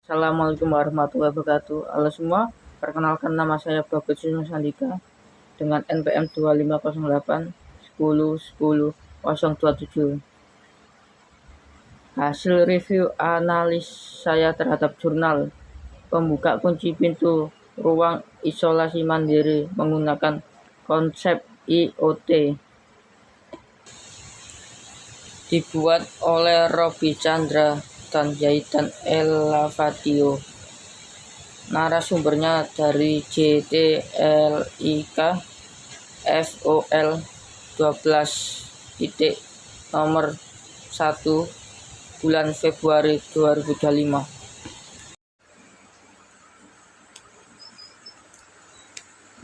Assalamualaikum warahmatullahi wabarakatuh. Halo semua, perkenalkan nama saya Bagus Sandika dengan NPM 2508 10 10 027. Hasil review analis saya terhadap jurnal pembuka kunci pintu ruang isolasi mandiri menggunakan konsep IoT dibuat oleh Robi Chandra dan Zaidan Elavatio. Narasumbernya dari JTLIK FOL 12 titik nomor 1 bulan Februari 2025.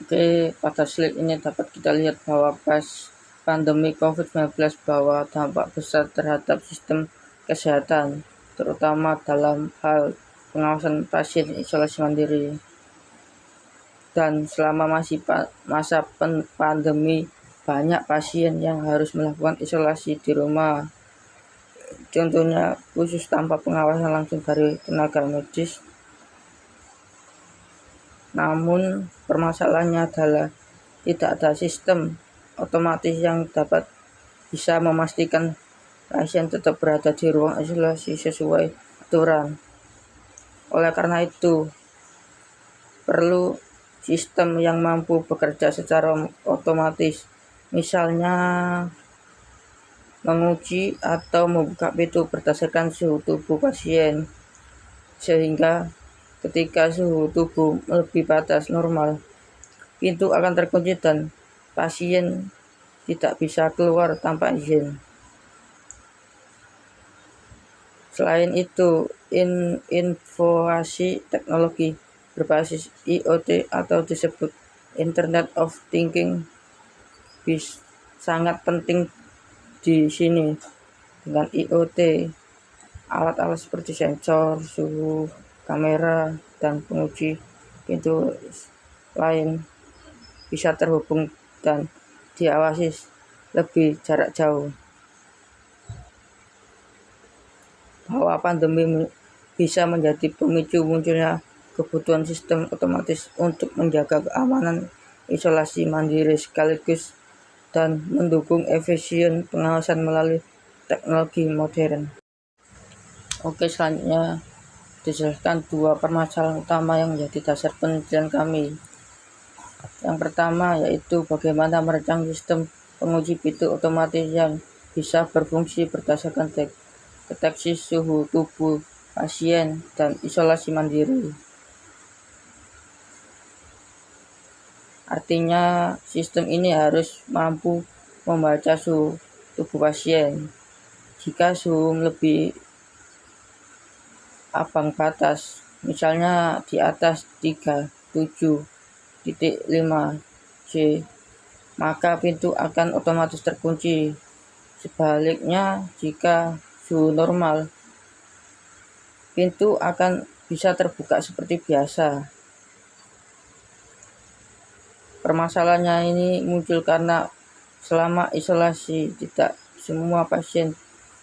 Oke, pada slide ini dapat kita lihat bahwa pas pandemi COVID-19 bahwa dampak besar terhadap sistem kesehatan, terutama dalam hal pengawasan pasien isolasi mandiri. Dan selama masa pandemi, banyak pasien yang harus melakukan isolasi di rumah. Contohnya khusus tanpa pengawasan langsung dari tenaga medis. Namun permasalahannya adalah tidak ada sistem otomatis yang dapat bisa memastikan pasien tetap berada di ruang isolasi sesuai aturan. Oleh karena itu, perlu sistem yang mampu bekerja secara otomatis, misalnya menguji atau membuka pintu berdasarkan suhu tubuh pasien, sehingga ketika suhu tubuh lebih batas normal, pintu akan terkunci dan pasien tidak bisa keluar tanpa izin. Selain itu, inovasi teknologi berbasis IoT atau disebut Internet of Thinking sangat penting di sini. Dengan IoT, alat-alat seperti sensor, suhu, kamera, dan penguji pintu lain bisa terhubung dan diawasi lebih jarak jauh. Bahwa pandemi bisa menjadi pemicu munculnya kebutuhan sistem otomatis untuk menjaga keamanan isolasi mandiri sekaligus dan mendukung efisien pengawasan melalui teknologi modern. Oke, selanjutnya dijelaskan dua permasalahan utama yang menjadi dasar penelitian kami. Yang pertama yaitu bagaimana merancang sistem penguji pintu otomatis yang bisa berfungsi berdasarkan deteksi suhu tubuh pasien dan isolasi mandiri. Artinya, sistem ini harus mampu membaca suhu tubuh pasien. Jika suhu lebih ambang batas, misalnya di atas 37.5 C, maka pintu akan otomatis terkunci. Sebaliknya, jika suhu normal, pintu akan bisa terbuka seperti biasa. Permasalahannya ini muncul karena selama isolasi tidak semua pasien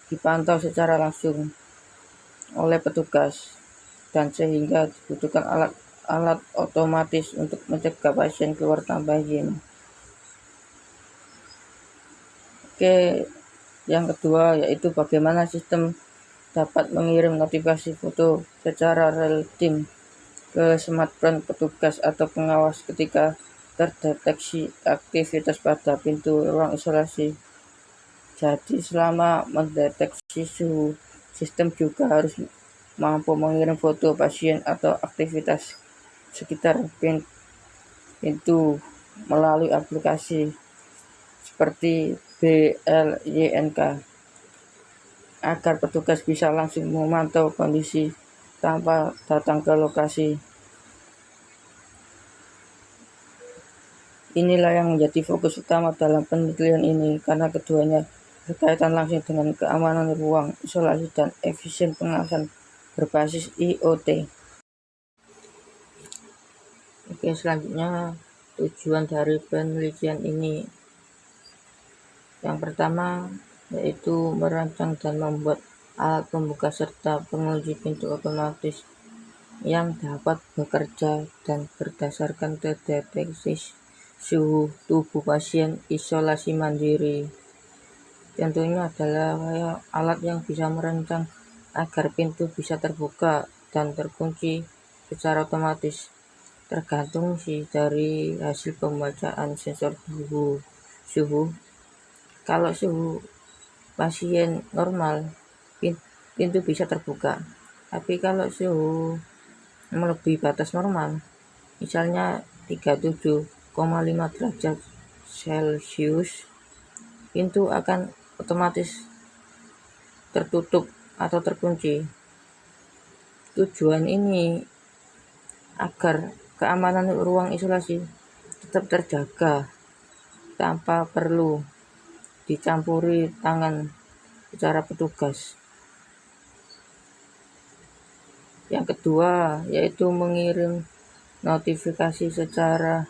dipantau secara langsung oleh petugas dan sehingga dibutuhkan alat otomatis untuk mencegah pasien keluar tanpa izin. Oke, yang kedua yaitu bagaimana sistem dapat mengirim notifikasi foto secara real time ke smartphone petugas atau pengawas ketika terdeteksi aktivitas pada pintu ruang isolasi. Jadi selama mendeteksi suhu, sistem juga harus mampu mengirim foto pasien atau aktivitas sekitar pintu melalui aplikasi seperti BLYNK agar petugas bisa langsung memantau kondisi tanpa datang ke lokasi. Inilah yang menjadi fokus utama dalam penelitian ini karena keduanya berkaitan langsung dengan keamanan ruang isolasi dan efisien pengawasan berbasis IoT. Oke, selanjutnya tujuan dari penelitian ini. Yang pertama yaitu merancang dan membuat alat pembuka serta pengunci pintu otomatis yang dapat bekerja dan berdasarkan deteksi suhu tubuh pasien isolasi mandiri. Contohnya adalah kayak alat yang bisa merancang agar pintu bisa terbuka dan terkunci secara otomatis, tergantung sih dari hasil pembacaan sensor suhu. Kalau suhu pasien normal, pintu bisa terbuka. Tapi kalau suhu melebihi batas normal, misalnya 37,5 derajat Celcius, pintu akan otomatis tertutup atau terkunci. Tujuan ini agar keamanan ruang isolasi tetap terjaga tanpa perlu dicampuri tangan secara petugas. Yang kedua yaitu mengirim notifikasi secara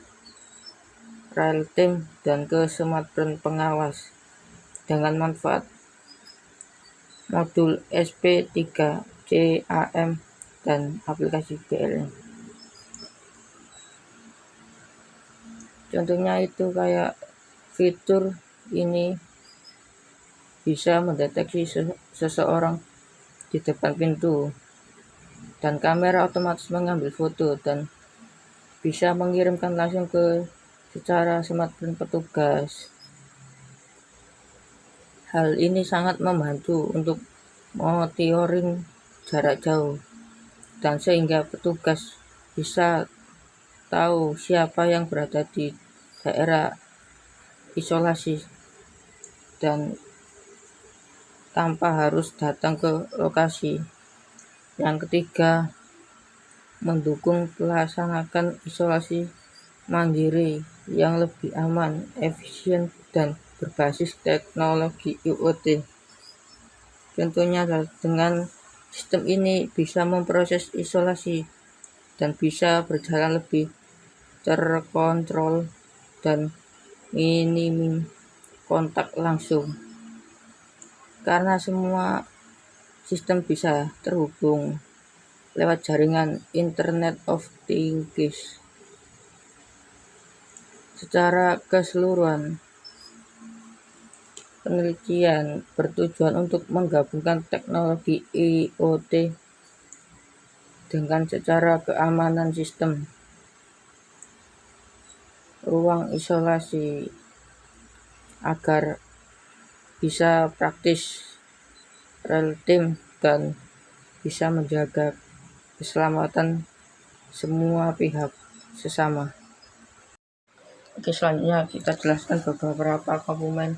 real time dan ke smartphone pengawas dengan manfaat modul SP3CAM dan aplikasi BLM. Contohnya itu kayak fitur ini bisa mendeteksi seseorang di depan pintu dan kamera otomatis mengambil foto dan bisa mengirimkan langsung ke secara smartphone petugas. Hal ini sangat membantu untuk monitoring jarak jauh dan sehingga petugas bisa tahu siapa yang berada di daerah isolasi dan tanpa harus datang ke lokasi. Yang ketiga, mendukung pelaksanaan isolasi mandiri yang lebih aman, efisien, dan berbasis teknologi IoT. Contohnya dengan sistem ini bisa memproses isolasi dan bisa berjalan lebih terkontrol dan minim kontak langsung. Karena semua sistem bisa terhubung lewat jaringan Internet of Things. Secara keseluruhan, penelitian bertujuan untuk menggabungkan teknologi IoT dengan secara keamanan sistem ruang isolasi agar bisa praktis, real time, dan bisa menjaga keselamatan semua pihak sesama. Oke, selanjutnya kita jelaskan beberapa komponen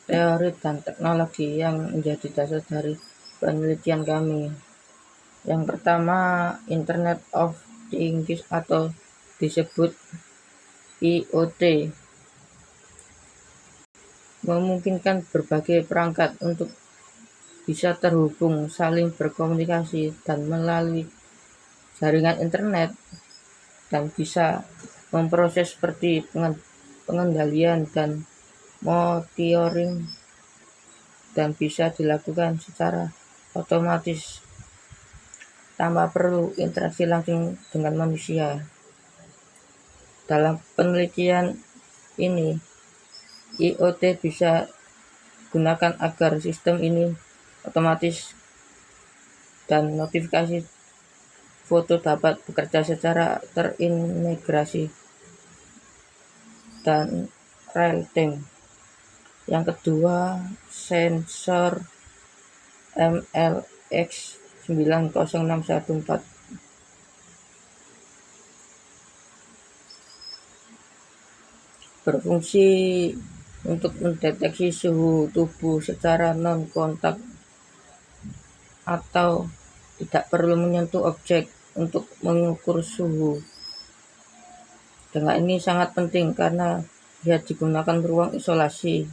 teori dan teknologi yang menjadi dasar dari penelitian kami. Yang pertama, Internet of Things atau disebut IoT, memungkinkan berbagai perangkat untuk bisa terhubung, saling berkomunikasi, dan melalui jaringan internet, dan bisa memproses seperti pengendalian dan monitoring, dan bisa dilakukan secara otomatis tanpa perlu interaksi langsung dengan manusia. Dalam penelitian ini, IoT bisa gunakan agar sistem ini otomatis dan notifikasi foto dapat bekerja secara terintegrasi dan real time. Yang kedua, sensor MLX90614 berfungsi untuk mendeteksi suhu tubuh secara non-kontak atau tidak perlu menyentuh objek untuk mengukur suhu. Dengan ini sangat penting karena dia digunakan ruang isolasi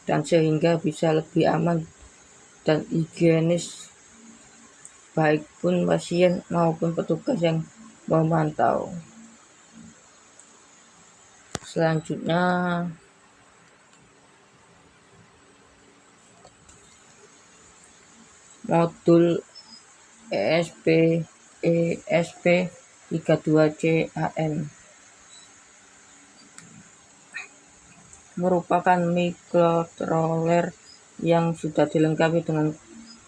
dan sehingga bisa lebih aman dan higienis baik pun pasien maupun petugas yang memantau. Selanjutnya, modul ESP ESP32CAM merupakan microcontroller yang sudah dilengkapi dengan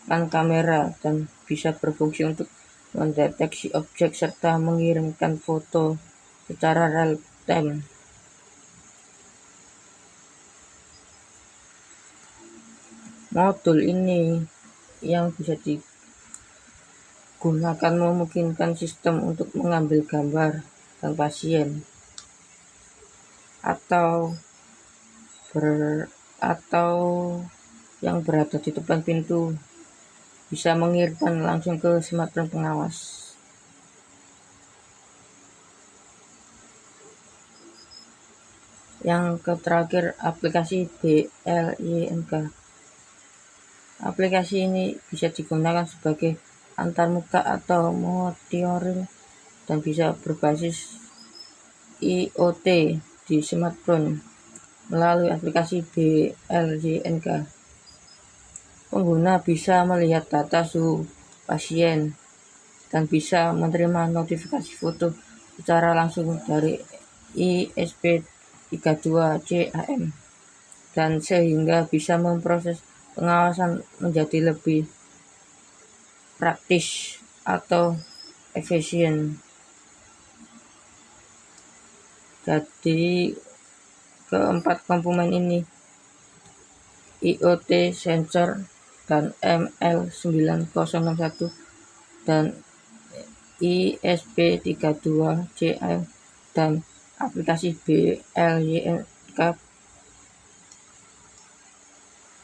kamera dan bisa berfungsi untuk mendeteksi objek serta mengirimkan foto secara real time. Modul ini yang bisa digunakan memungkinkan sistem untuk mengambil gambar dan pasien atau yang berada di depan pintu bisa mengirimkan langsung ke smartphone pengawas. Yang terakhir, aplikasi BLYNK. Aplikasi ini bisa digunakan sebagai antarmuka atau monitoring dan bisa berbasis IoT di smartphone. Melalui aplikasi BLYNK, pengguna bisa melihat data suhu pasien dan bisa menerima notifikasi foto secara langsung dari ESP32CAM dan sehingga bisa memproses pengawasan menjadi lebih praktis atau efisien. Jadi keempat komponen ini, IoT, sensor, dan ML9061 dan ESP32CAM dan aplikasi BLYNK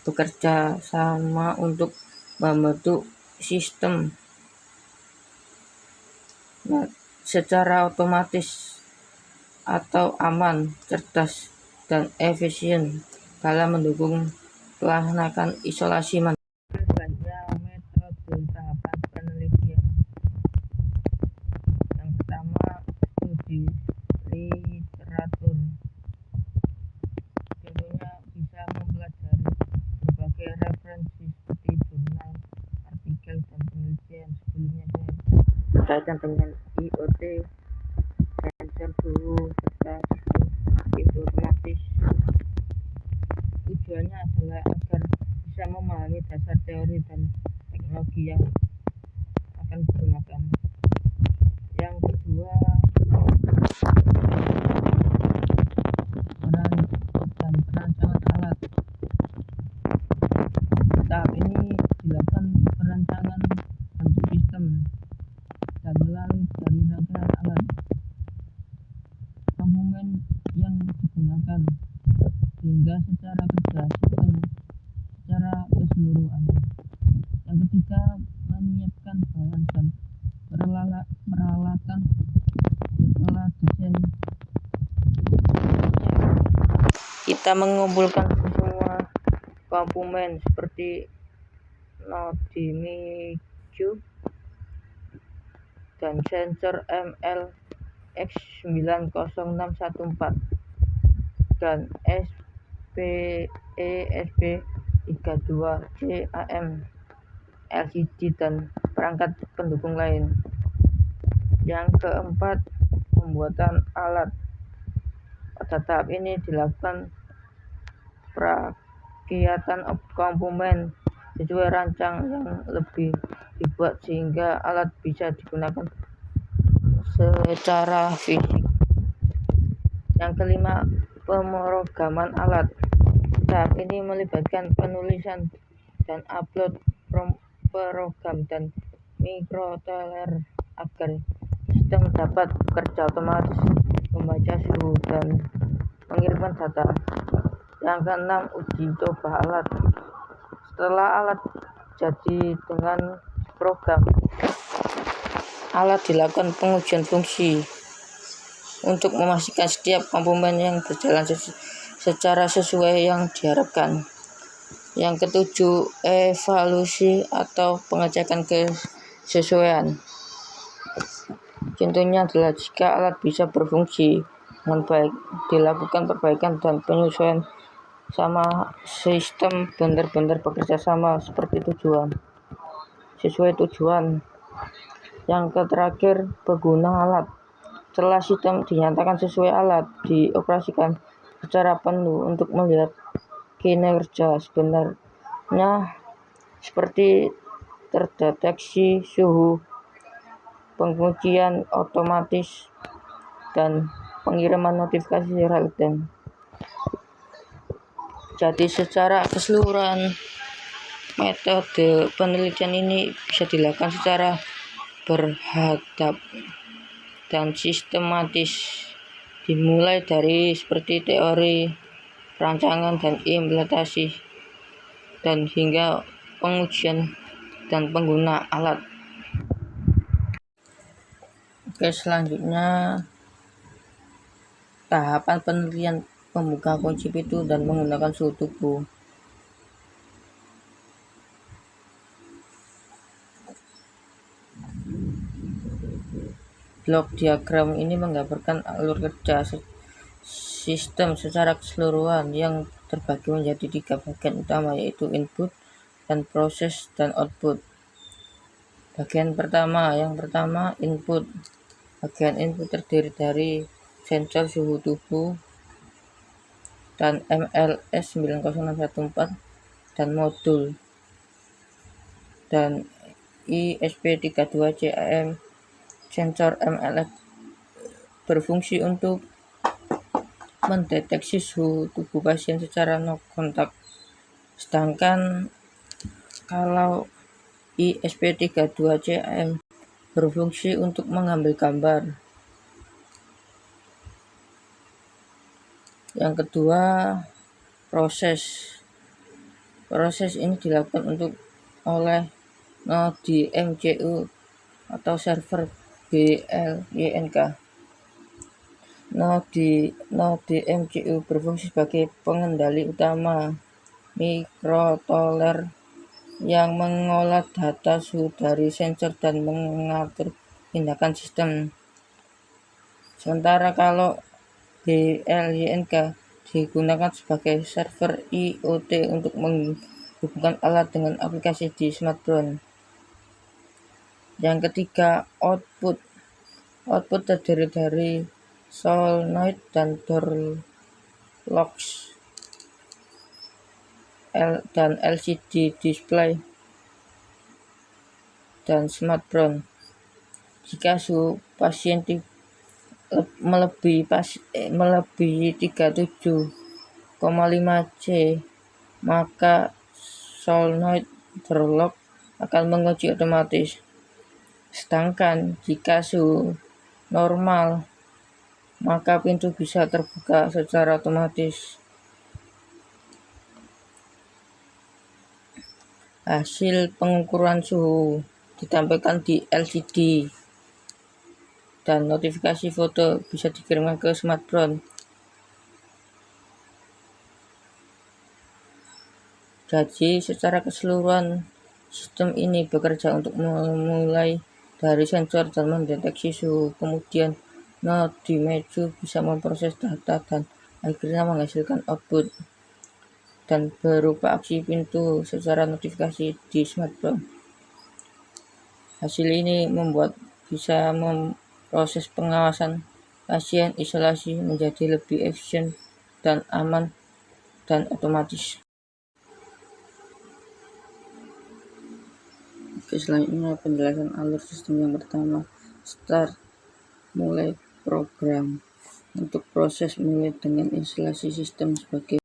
bekerja sama untuk membentuk sistem secara otomatis atau aman, cerdas, dan efisien dalam mendukung pelaksanaan isolasi mandiri. Selanjutnya, metode tahapan penelitian. Yang pertama, studi literatur. Contohnya bisa mempelajari berbagai referensi seperti jurnal, artikel, dan penelitian sebelumnya berkaitan dengan IoT, sensor suhu, serta sistem informatis. Tujuannya adalah agar bisa memahami dasar teori dan teknologi yang akan digunakan. Yang kedua, perancangan alat. Tahap ini dilakukan perancangan bentuk sistem dan melalui dari rangkaian alat, komponen yang digunakan, sehingga secara kerja sistem secara keseluruhan. Yang ketiga, menyiapkan bahan dan peralatan. Setelah desain, kita mengumpulkan semua komponen seperti NodeMIQ dan sensor MLX906114 dan ESP32CAM, LCD, dan perangkat pendukung lain. Yang keempat, pembuatan alat. Pada tahap ini dilakukan perakiraan komponen sesuai rancang yang lebih dibuat sehingga alat bisa digunakan secara fisik. Yang kelima, pemrograman alat. Tahap ini melibatkan penulisan dan upload program dan microcontroller agar sistem dapat bekerja otomatis, membaca suhu, dan mengirimkan data. Yang keenam, uji coba alat. Setelah alat jadi dengan program, alat dilakukan pengujian fungsi untuk memastikan setiap komponen yang berjalan secara sesuai yang diharapkan. Yang ketujuh, evaluasi atau pengecekan kesesuaian. Contohnya adalah jika alat bisa berfungsi dengan baik, dilakukan perbaikan dan penyesuaian sama sistem benar-benar bekerja sama sesuai tujuan. Yang terakhir, pengguna alat. Setelah sistem dinyatakan sesuai, alat dioperasikan secara penuh untuk melihat kinerja sebenarnya seperti terdeteksi suhu, pengujian otomatis, dan pengiriman notifikasi real time. Jadi secara keseluruhan, metode penelitian ini bisa dilakukan secara berhadap dan sistematis, dimulai dari seperti teori, perancangan, dan implementasi, dan hingga pengujian dan pengguna alat. Oke, selanjutnya tahapan penelitian membuka kunci pintu dan menggunakan suhu tubuh. Blok diagram ini menggambarkan alur kerja sistem secara keseluruhan yang terbagi menjadi 3 bagian utama, yaitu input dan proses dan output. Bagian pertama, input. Bagian input terdiri dari sensor suhu tubuh dan MLS 90614 dan modul, dan ISP32CAM. Sensor MLS berfungsi untuk mendeteksi suhu tubuh pasien secara no kontak, sedangkan kalau ISP32CAM berfungsi untuk mengambil gambar. Yang kedua, proses. Proses ini dilakukan oleh node MCU atau server BLYNK. Node MCU berfungsi sebagai pengendali utama microcontroller yang mengolah data suhu dari sensor dan mengatur tindakan sistem. Sementara kalau BLYNK digunakan sebagai server IoT untuk menghubungkan alat dengan aplikasi di smartphone. Yang ketiga, output. Output terdiri dari solenoid dan door locks dan LCD display dan smartphone. Jika suhu pasien melebihi 37,5 C, maka solenoid door lock akan mengunci otomatis. Sedangkan jika suhu normal, maka pintu bisa terbuka secara otomatis. Hasil pengukuran suhu ditampilkan di LCD dan notifikasi foto bisa dikirimkan ke smartphone. Jadi secara keseluruhan, sistem ini bekerja untuk memulai dari sensor dan mendeteksi suhu, kemudian node maju bisa memproses data dan akhirnya menghasilkan output dan berupa aksi pintu secara notifikasi di smartphone. Hasil ini membuat bisa memproses pengawasan pasien isolasi menjadi lebih efisien dan aman dan otomatis. Oke, selanjutnya penjelasan alur sistem yang pertama, start, mulai program. Untuk proses mulai dengan instalasi sistem sebagai